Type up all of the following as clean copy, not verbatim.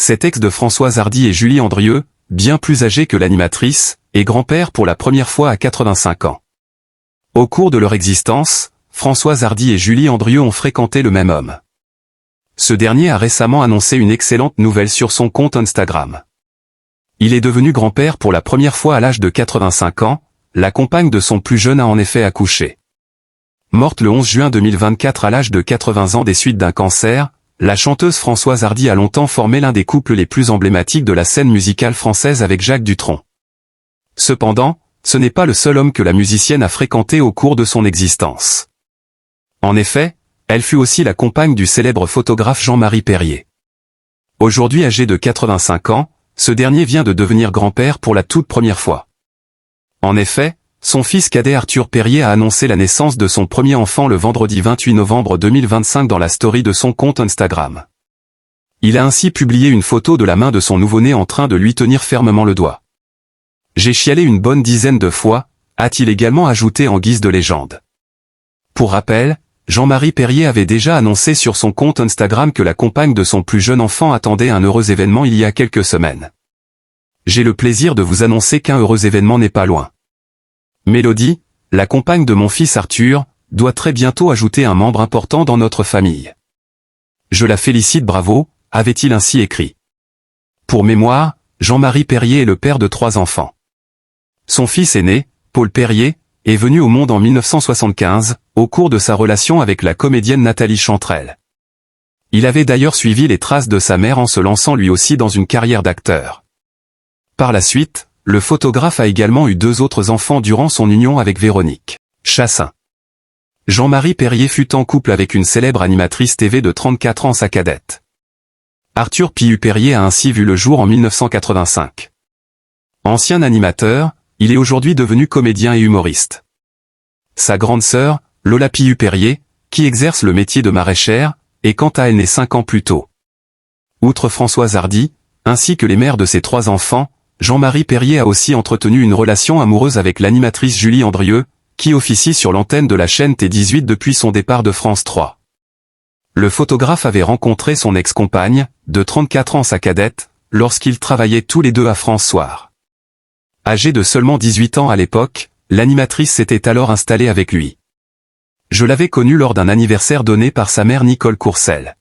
cet ex de Françoise Hardy et Julie Andrieux, bien plus âgé que l'animatrice, est grand-père pour la première fois à 85 ans. Au cours de leur existence, Françoise Hardy et Julie Andrieux ont fréquenté le même homme. Ce dernier a récemment annoncé une excellente nouvelle sur son compte Instagram. Il est devenu grand-père pour la première fois à l'âge de 85 ans, la compagne de son plus jeune a en effet accouché. Morte le 11 juin 2024 à l'âge de 80 ans des suites d'un cancer, la chanteuse Françoise Hardy a longtemps formé l'un des couples les plus emblématiques de la scène musicale française avec Jacques Dutronc. Cependant, ce n'est pas le seul homme que la musicienne a fréquenté au cours de son existence. En effet, elle fut aussi la compagne du célèbre photographe Jean-Marie Perrier. Aujourd'hui âgé de 85 ans, ce dernier vient de devenir grand-père pour la toute première fois. En effet, son fils cadet Arthur Perrier a annoncé la naissance de son premier enfant le vendredi 28 novembre 2025 dans la story de son compte Instagram. Il a ainsi publié une photo de la main de son nouveau-né en train de lui tenir fermement le doigt. « J'ai chialé une bonne dizaine de fois », a-t-il également ajouté en guise de légende. Pour rappel, Jean-Marie Perrier avait déjà annoncé sur son compte Instagram que la compagne de son plus jeune enfant attendait un heureux événement il y a quelques semaines. « J'ai le plaisir de vous annoncer qu'un heureux événement n'est pas loin. Mélodie, la compagne de mon fils Arthur, doit très bientôt ajouter un membre important dans notre famille. Je la félicite, bravo, avait-il ainsi écrit. Pour mémoire, Jean-Marie Perrier est le père de 3 enfants. Son fils aîné, Paul Perrier, est venu au monde en 1975, au cours de sa relation avec la comédienne Nathalie Chantrel. Il avait d'ailleurs suivi les traces de sa mère en se lançant lui aussi dans une carrière d'acteur. Par la suite, le photographe a également eu 2 autres enfants durant son union avec Véronique Chassin. Jean-Marie Perrier fut en couple avec une célèbre animatrice TV de 34 ans, sa cadette. Arthur Perrier a ainsi vu le jour en 1985. Ancien animateur, il est aujourd'hui devenu comédien et humoriste. Sa grande sœur, Lola Perrier, qui exerce le métier de maraîchère, est quant à elle née 5 ans plus tôt. Outre Françoise Hardy, ainsi que les mères de ses 3 enfants, Jean-Marie Perrier a aussi entretenu une relation amoureuse avec l'animatrice Julie Andrieux, qui officie sur l'antenne de la chaîne T18 depuis son départ de France 3. Le photographe avait rencontré son ex-compagne, de 34 ans sa cadette, lorsqu'ils travaillaient tous les deux à France Soir. Âgée de seulement 18 ans à l'époque, l'animatrice s'était alors installée avec lui. Je l'avais connue lors d'un anniversaire donné par sa mère Nicole Courcelles.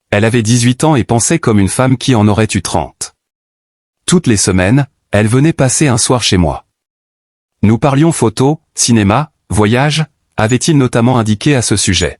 Elle avait 18 ans et pensait comme une femme qui en aurait eu 30. Toutes les semaines, elle venait passer un soir chez moi. Nous parlions photo, cinéma, voyage, avait-il notamment indiqué à ce sujet.